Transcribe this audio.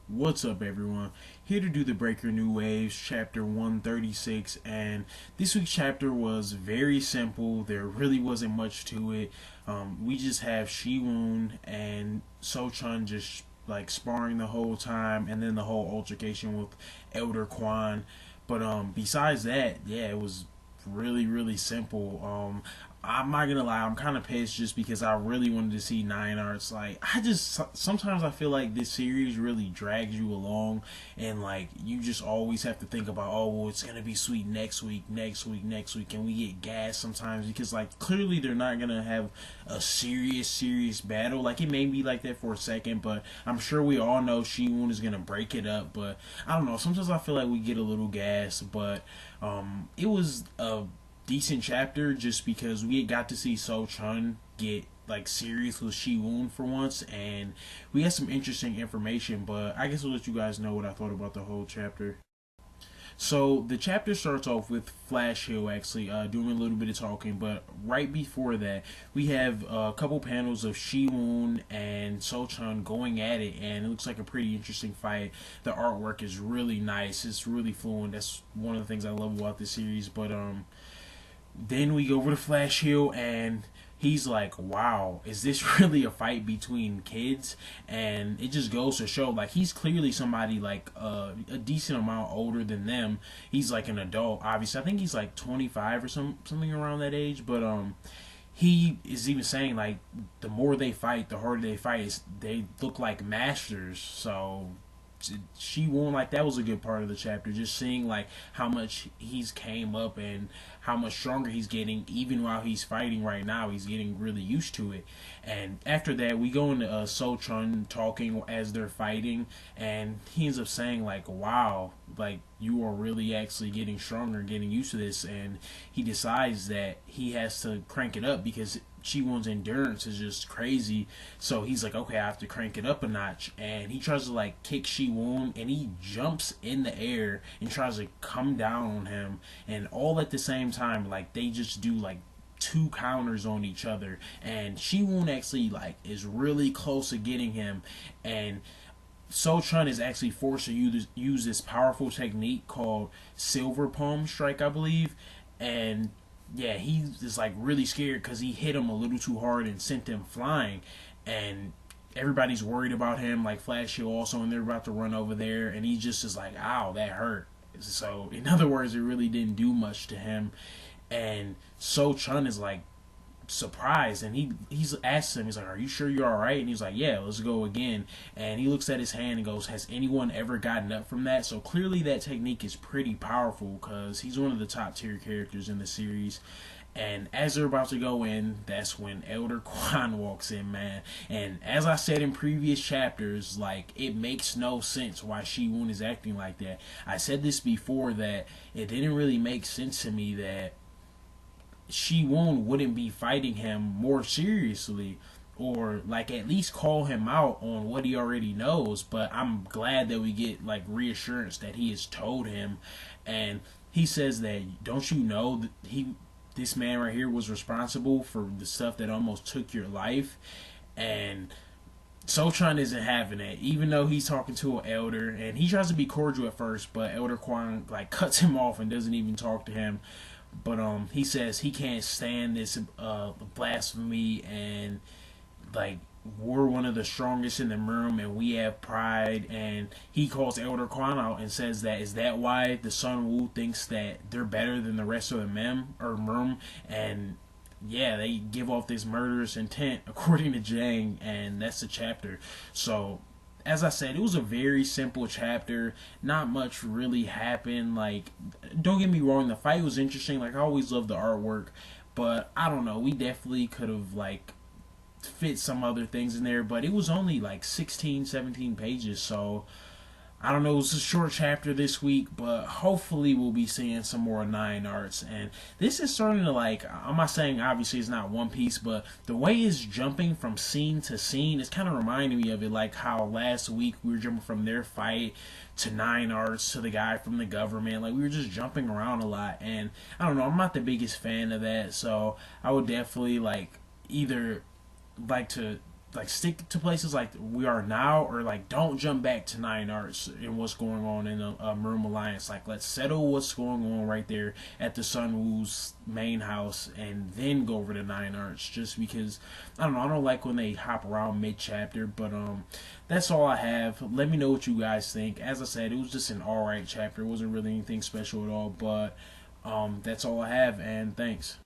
What's up, everyone? Here to do the Breaker New Waves, chapter 136. And this week's chapter was very simple. There really wasn't much to it. We just have Shiwoon and So-chun just like sparring the whole time, and then the whole altercation with Elder Quan. But besides that, yeah, it was really simple. I'm not gonna lie, I'm kind of pissed just because I really wanted to see Nine Arts. Like, I just sometimes I feel like this series really drags you along, and like you just always have to think about, oh, well, it's gonna be sweet next week, and we get gas sometimes because like clearly they're not gonna have a serious battle. Like it may be like that for a second, but I'm sure we all know Shiwoon is gonna break it up. But I don't know. Sometimes I feel like we get a little gas, but it was a decent chapter just because we got to see So Chun get like serious with Shiwoon for once, and we had some interesting information. But I guess I'll let you guys know what I thought about the whole chapter. So the chapter starts off with Flash Hill actually doing a little bit of talking, but right before that, we have a couple panels of Shiwoon and So-chun going at it, and it looks like a pretty interesting fight. The artwork is really nice; it's really fluent. That's one of the things I love about this series. But then we go over to Flash Hill, and he's like, wow, is this really a fight between kids? And it just goes to show, like, he's clearly somebody, like, a decent amount older than them. He's, like, an adult, obviously. I think he's, like, 25 or something around that age. But, he is even saying, like, the more they fight, the harder they fight. They look like masters. So she won. Like, that was a good part of the chapter, just seeing like how much he's came up and how much stronger he's getting. Even while he's fighting right now, he's getting really used to it. And after that, we go into So-chun talking as they're fighting, and he ends up saying like, wow, like you are really actually getting stronger, getting used to this. And he decides that he has to crank it up because Chi-Won's endurance is just crazy. So he's like, okay, I have to crank it up a notch. And he tries to like kick Chi-Won, and he jumps in the air and tries to come down on him. And all at the same time, like they just do like two counters on each other. And Chi-Won actually like is really close to getting him. And So-chun is actually forced to use this powerful technique called Silver Palm Strike, I believe. And yeah, he is like really scared because he hit him a little too hard and sent him flying. And everybody's worried about him, like Flash Hill also, and they're about to run over there. And he just is like, ow, that hurt. So, in other words, it really didn't do much to him. And So-chun is like, surprised, and he's asked him, he's like, are you sure you're all right? And he's like, yeah, let's go again. And he looks at his hand and goes, has anyone ever gotten up from that? So clearly that technique is pretty powerful because he's one of the top tier characters in the series. And as they're about to go in, that's when Elder Quan walks in, man. And as I said in previous chapters, like, it makes no sense why Shiwoon is acting like that. I said this before, that it didn't really make sense to me that Shiwoon wouldn't be fighting him more seriously, or like at least call him out on what he already knows. But I'm glad that we get like reassurance that he has told him. And he says that, don't you know that this man right here was responsible for the stuff that almost took your life? And So-chun isn't having it, even though he's talking to an elder, and he tries to be cordial at first, but Elder Quan like cuts him off and doesn't even talk to him. But he says he can't stand this blasphemy, and like we're one of the strongest in the room and we have pride. And he calls Elder Quan out and says, that is that why the Sun Wu thinks that they're better than the rest of the mem or room? And yeah, they give off this murderous intent according to Jang, and that's the chapter. So as I said, it was a very simple chapter. Not much really happened. Like, don't get me wrong, the fight was interesting. Like, I always love the artwork, but I don't know. We definitely could have like fit some other things in there, but it was only like 16, 17 pages. So I don't know, it was a short chapter this week, but hopefully we'll be seeing some more Nine Arts. And this is starting to like, I'm not saying obviously it's not One Piece, but the way it's jumping from scene to scene is kind of reminding me of it, like how last week we were jumping from their fight to Nine Arts to the guy from the government. Like, we were just jumping around a lot, and I don't know, I'm not the biggest fan of that. So I would definitely like either like to like stick to places like we are now, or like don't jump back to Nine Arts and what's going on in the Maroon Alliance. Like let's settle what's going on right there at the Sun Wu's main house and then go over to Nine Arts. Just because I don't know, I don't like when they hop around mid chapter. But that's all I have. Let me know what you guys think. As I said, it was just an alright chapter. It wasn't really anything special at all. But that's all I have, and thanks.